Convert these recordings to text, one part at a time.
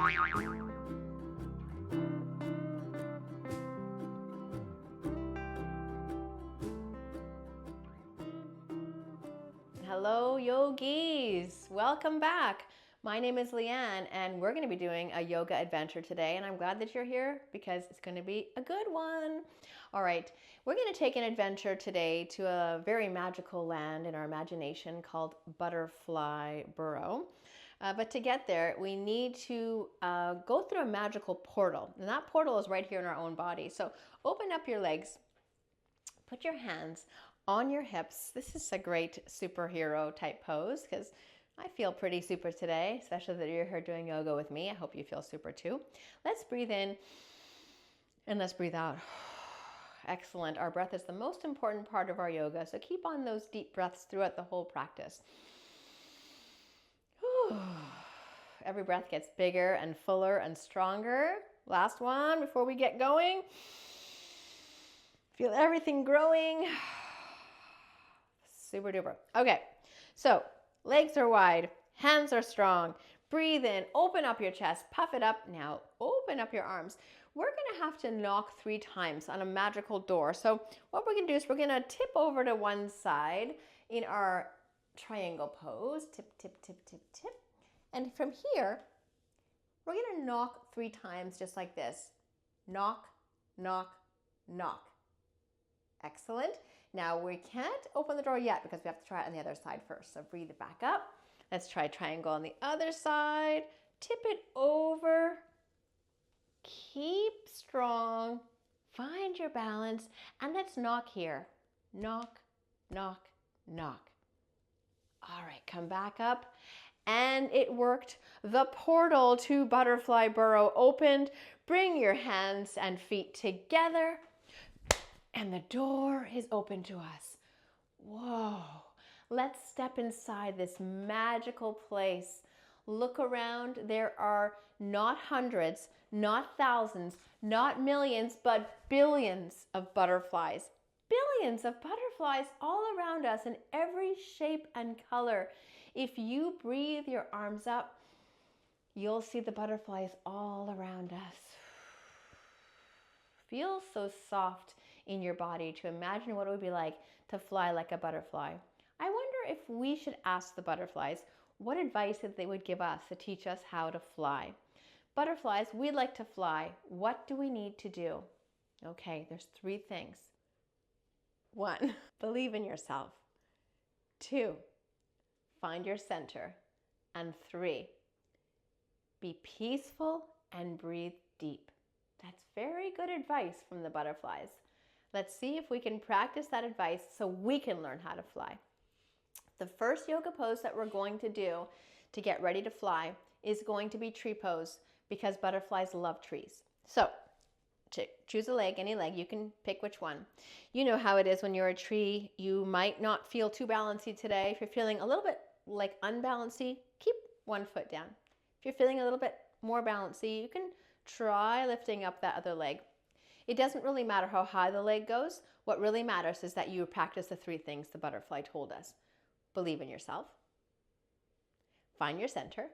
Hello, yogis. Welcome back. My name is Leanne, and we're going to be doing a yoga adventure today, and I'm glad that you're here because it's going to be a good one. All right, we're going to take an adventure today to a very magical land in our imagination called Butterfly Burrow. But to get there, we need to go through a magical portal, and that portal is right here in our own body. So open up your legs, put your hands on your hips. This is a great superhero type pose because I feel pretty super today, especially that you're here doing yoga with me. I hope you feel super too. Let's breathe in and let's breathe out. Excellent. Our breath is the most important part of our yoga, so keep on those deep breaths throughout the whole practice. Every breath gets bigger and fuller and stronger. Last one before we get going. Feel everything growing. Super duper. Okay, so legs are wide, hands are strong. Breathe in, open up your chest, puff it up. Now open up your arms. We're gonna have to knock 3 times on a magical door. So what we're gonna do is we're gonna tip over to one side in our triangle pose. Tip, tip, tip, tip, tip. And from here, we're gonna knock 3 times just like this. Knock, knock, knock. Excellent. Now we can't open the door yet because we have to try it on the other side first. So breathe it back up. Let's try triangle on the other side. Tip it over. Keep strong. Find your balance. And let's knock here. Knock, knock, knock. All right, come back up. And it worked. The portal to Butterfly Burrow opened. Bring your hands and feet together. And the door is open to us. Whoa. Let's step inside this magical place. Look around. There are not hundreds, not thousands, not millions, but billions of butterflies. Billions of butterflies all around us in every shape and color. If you breathe your arms up, you'll see the butterflies all around us. Feel so soft in your body to imagine what it would be like to fly like a butterfly. I wonder if we should ask the butterflies what advice that they would give us to teach us how to fly. Butterflies, we'd like to fly. What do we need to do? Okay, there's 3 things. 1, believe in yourself. 2, find your center. And 3, be peaceful and breathe deep. That's very good advice from the butterflies. Let's see if we can practice that advice so we can learn how to fly. The first yoga pose that we're going to do to get ready to fly is going to be tree pose because butterflies love trees. So to choose a leg, any leg, you can pick which one. You know how it is when you're a tree. You might not feel too balancy today. If you're feeling a little bit like unbalancy, keep one foot down. If you're feeling a little bit more balancy, you can try lifting up that other leg. It doesn't really matter how high the leg goes. What really matters is that you practice the 3 things the butterfly told us. Believe in yourself, find your center,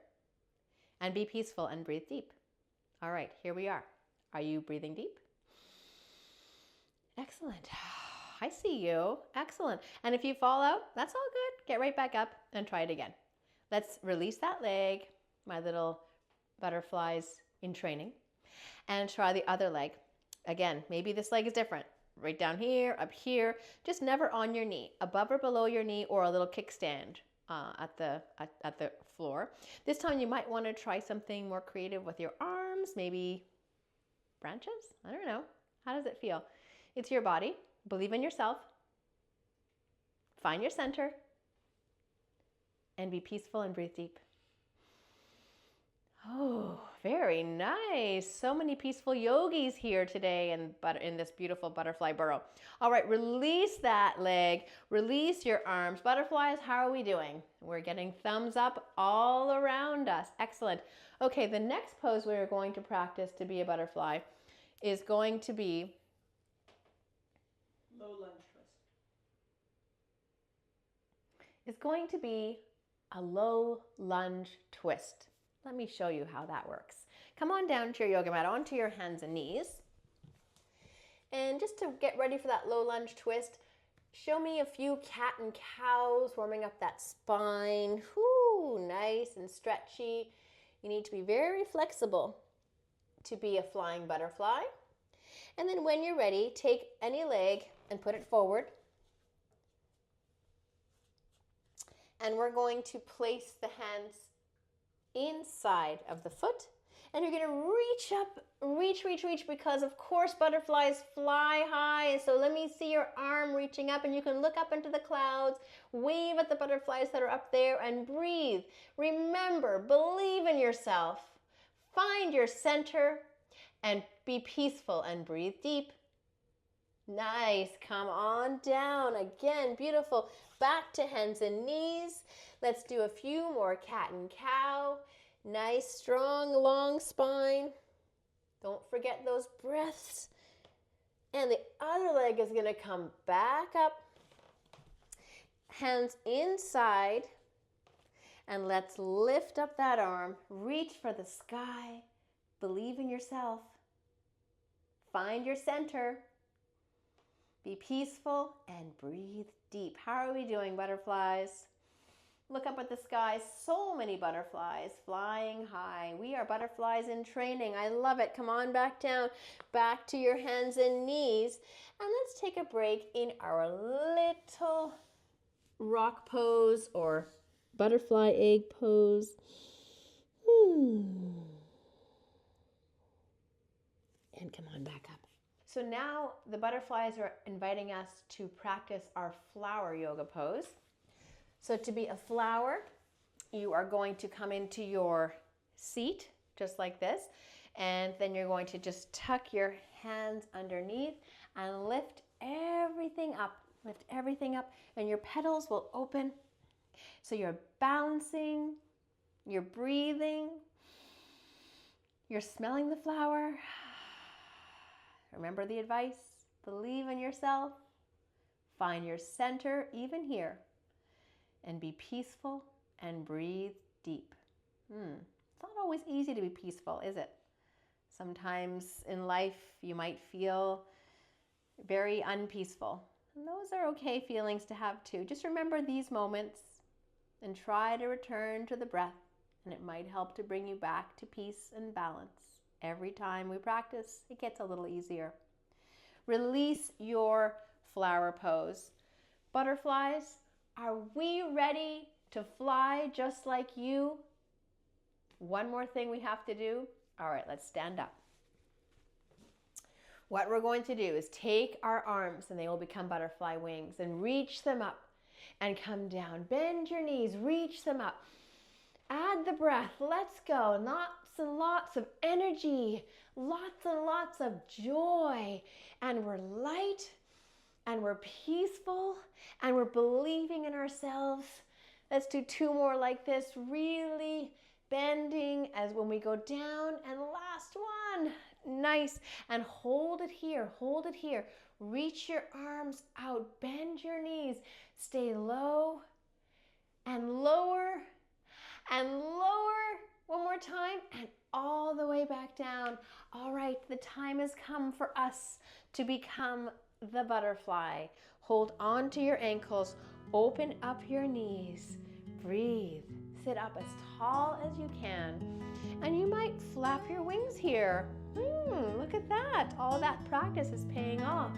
and be peaceful and breathe deep. All right, here we are. Are you breathing deep? Excellent. I see you. Excellent. And if you fall out, that's all good. Get right back up and try it again. Let's release that leg, my little butterflies in training, and try the other leg. Again, maybe this leg is different. Right down here, up here, just never on your knee, above or below your knee, or a little kickstand at the floor. This time you might want to try something more creative with your arms, maybe branches? I don't know. How does it feel? It's your body. Believe in yourself. Find your center. And be peaceful and breathe deep. Oh, very nice. So many peaceful yogis here today in this beautiful butterfly burrow. All right, release that leg. Release your arms. Butterflies, how are we doing? We're getting thumbs up all around us. Excellent. Okay, the next pose we're going to practice to be a butterfly is going to be low lunge twist. It's going to be a low lunge twist. Let me show you how that works. Come on down to your yoga mat, onto your hands and knees. And just to get ready for that low lunge twist, show me a few cat and cows, warming up that spine. Whoo, nice and stretchy. You need to be very flexible to be a flying butterfly. And then when you're ready, take any leg and put it forward. And we're going to place the hands inside of the foot. And you're going to reach up, reach, because of course butterflies fly high. So let me see your arm reaching up, and you can look up into the clouds, wave at the butterflies that are up there, and breathe. Remember, believe in yourself. Find your center and be peaceful and breathe deep. Nice. Come on down. Again, beautiful. Back to hands and knees. Let's do a few more cat and cow. Nice, strong, long spine. Don't forget those breaths. And the other leg is going to come back up. Hands inside. And let's lift up that arm. Reach for the sky. Believe in yourself. Find your center. Be peaceful and breathe deep. How are we doing, butterflies? Look up at the sky. So many butterflies flying high. We are butterflies in training. I love it. Come on back down, back to your hands and knees. And let's take a break in our little rock pose or butterfly egg pose. And come on back up. So now the butterflies are inviting us to practice our flower yoga pose. So to be a flower, you are going to come into your seat just like this, and then you're going to just tuck your hands underneath and lift everything up, and your petals will open. So you're balancing, you're breathing, you're smelling the flower. Remember the advice, believe in yourself, find your center even here, and be peaceful and breathe deep. It's not always easy to be peaceful, is it? Sometimes in life you might feel very unpeaceful. And those are okay feelings to have too. Just remember these moments and try to return to the breath, and it might help to bring you back to peace and balance. Every time we practice, it gets a little easier. Release your flower pose. Butterflies, are we ready to fly just like you? One more thing we have to do. All right, let's stand up. What we're going to do is take our arms, and they will become butterfly wings, and reach them up and come down. Bend your knees, reach them up. Add the breath. Let's go. Lots and lots of energy, lots and lots of joy. And we're light, and we're peaceful, and we're believing in ourselves. Let's do two more like this, really bending as when we go down. And last one. Nice. And hold it here. Hold it here. Reach your arms out. Bend your knees. Stay low and lower and lower. One more time, and all the way back down. All right, the time has come for us to become the butterfly. Hold on to your ankles. Open up your knees. Breathe. Sit up as tall as you can. And you might flap your wings here. Look at that. All that practice is paying off.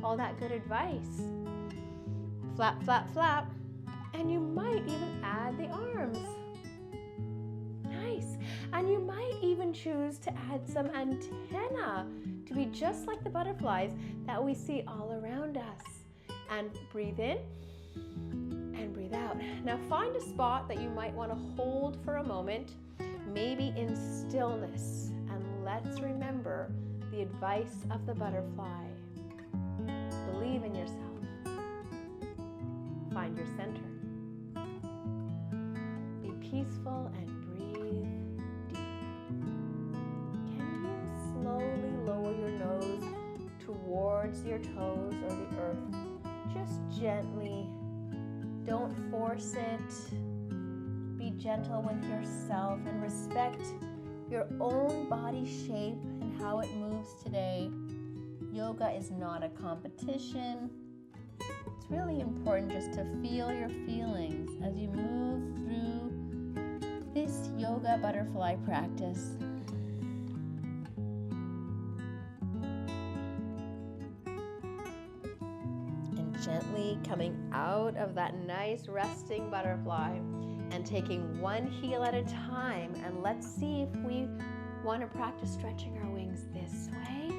All that good advice. Flap, flap, flap. And you might even add the arms. Nice. And you might even choose to add some antenna to be just like the butterflies that we see all around us. And breathe in and breathe out. Now find a spot that you might want to hold for a moment, maybe in stillness. And let's remember the advice of the butterfly. Believe in yourself. Find your center. Be peaceful and slowly lower your nose towards your toes or the earth. Just gently. Don't force it. Be gentle with yourself and respect your own body shape and how it moves today. Yoga is not a competition. It's really important just to feel your feelings as you move through this yoga butterfly practice. And gently coming out of that nice resting butterfly and taking one heel at a time. And let's see if we want to practice stretching our wings this way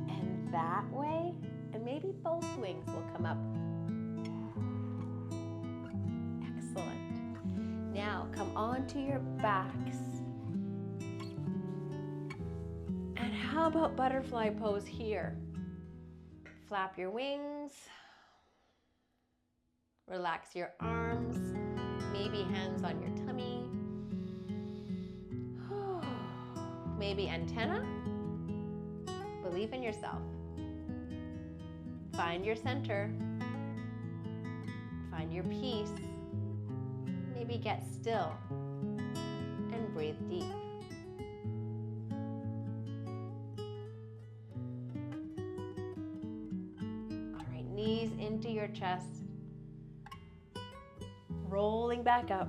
and that way. And maybe both wings will come up. Excellent. Now come onto your backs. And how about butterfly pose here? Flap your wings. Relax your arms. Maybe hands on your tummy. Maybe antenna. Believe in yourself. Find your center. Find your peace. Maybe get still and breathe deep. All right, knees into your chest. Rolling back up.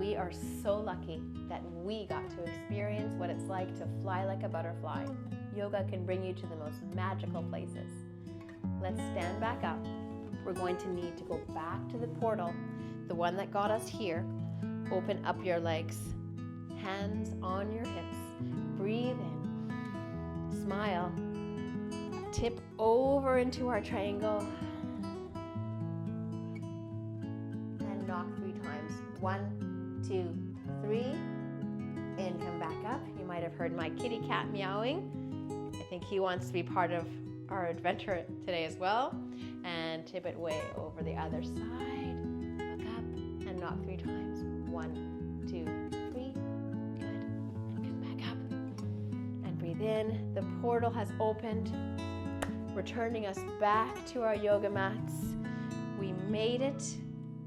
We are so lucky that we got to experience what it's like to fly like a butterfly. Yoga can bring you to the most magical places. Let's stand back up. We're going to need to go back to the portal, the one that got us here. Open up your legs, hands on your hips. Breathe in, smile, tip over into our triangle, and knock 3 times. 1, 2, 3. And come back up. You might have heard my kitty cat meowing. I think he wants to be part of our adventure today as well. And tip it way over the other side. Look up and knock 3 times. 1, 2, 3. Good. And come back up. And breathe in. The portal has opened, returning us back to our yoga mats. We made it.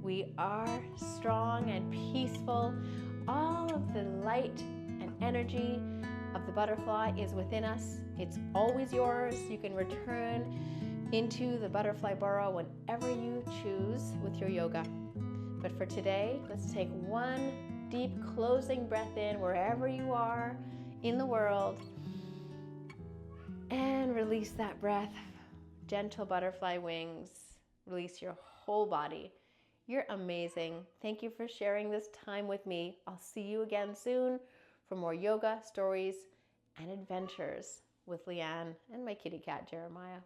We are strong and peaceful. All of the light and energy of the butterfly is within us. It's always yours. You can return into the butterfly burrow whenever you choose with your yoga. But for today, let's take one deep closing breath in wherever you are in the world. And release that breath. Gentle butterfly wings. Release your whole body. You're amazing. Thank you for sharing this time with me. I'll see you again soon for more yoga stories and adventures with Leanne and my kitty cat, Jeremiah.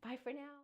Bye for now.